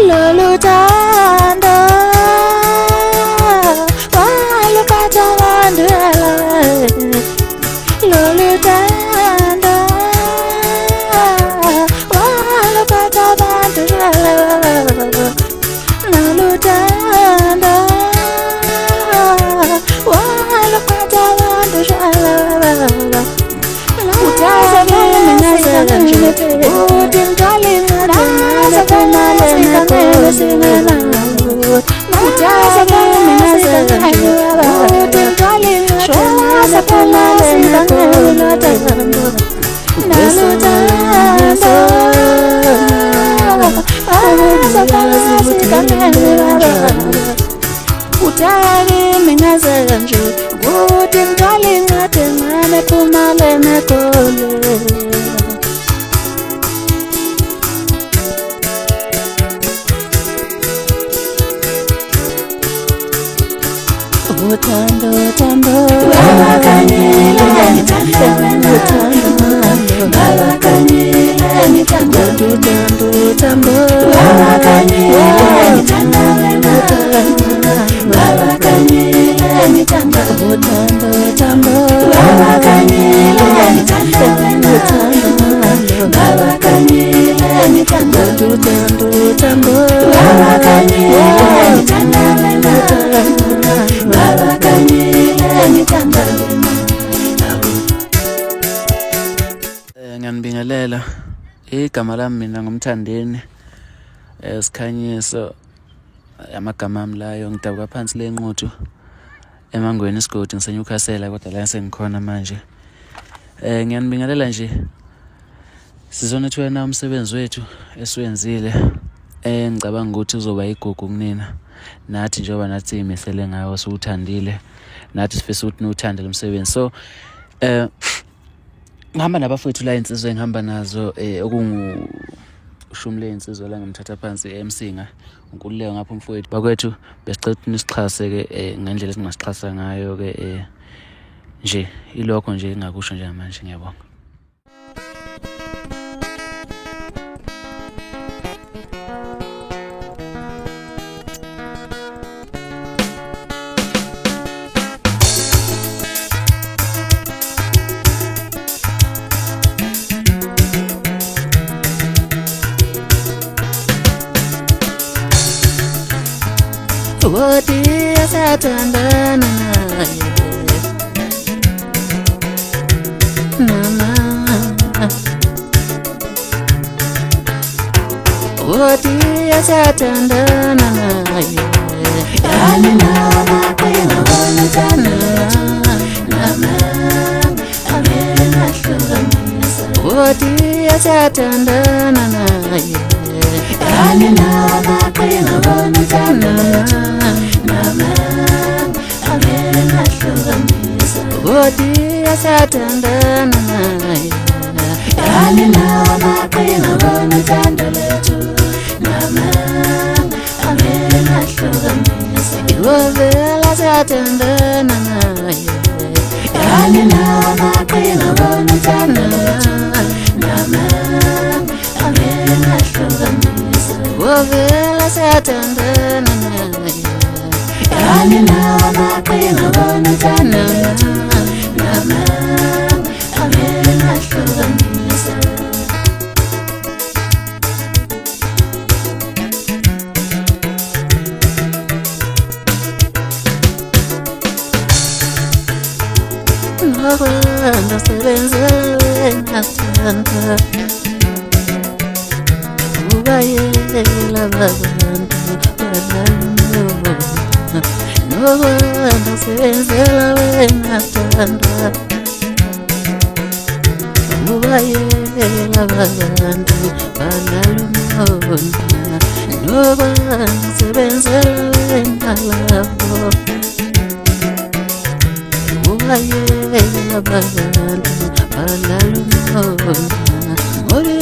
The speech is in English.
Lolutanda walupata mandala Lolutanda walupata mandala Lolutanda walupata mandala Utaza mimi nazala njete Utimtali muraza kumale mekole sinena Utaza mimi nazala njete Utimtali muraza kumale mekole Nalutanda Uraza kumale mekole Utali minazala njete Utimtali muraza kumale mekole Utando tando Babakanile nitanda Utando Babakanile nitanda Utando tando Babakanile nitanda Babakanile nitanda Utando tando Babakanile nitanda Utando Babakanile nitanda Utando tando Babakanile nitanda Ngiyanibingelela igama lami mina ngumthandeni Sikhanyiso amagama ami layo ngidabuka phansi lenquthu emangweni isigodi ngiseNewcastle kodwa la sengikhona manje ngiyanibingelela nje sizonethwena umsebenzi wethu esiwenzile ngicabanga ukuthi uzoba igugu kunina nathi njengoba nathi imisele ngawo siwuthandile nathi sifisa ukuthi niwuthande lo msebenzi so ngihamba nabafowethu la insizwe engihamba nazo okungushumle insizwe la ngimthatha phansi eMsinga uNkululeko ngapha umfowethu bakwethu besicela ukuthi nisixhase ke ngendlela esingasixhasa ngayo ke nje ilokho nje engakusho nje manje ngiyabonga Odi asatanda naye Mama Odi asatanda naye Yani mama kwena wana tanda Mama amena shugamisa Odi asatanda naye Yani mama kwena wana tanda Odi asatanda naye Yani mama kwena wana tanda letu Mama amena shugamisa Iwavela asatanda naye Yani mama kwena wana tanda letu Mama amena shugamisa Iwavela asatanda naye Yani mama kwena wana tanda letu Mama amena shugamisa Nokwanda sebenzele nathanda Ubayela babantu banalo Nokwanda sebenzela nathanda Ubayela babantu banalo Nokwanda sebenzela nalabo Ubayela babantu banalo Odi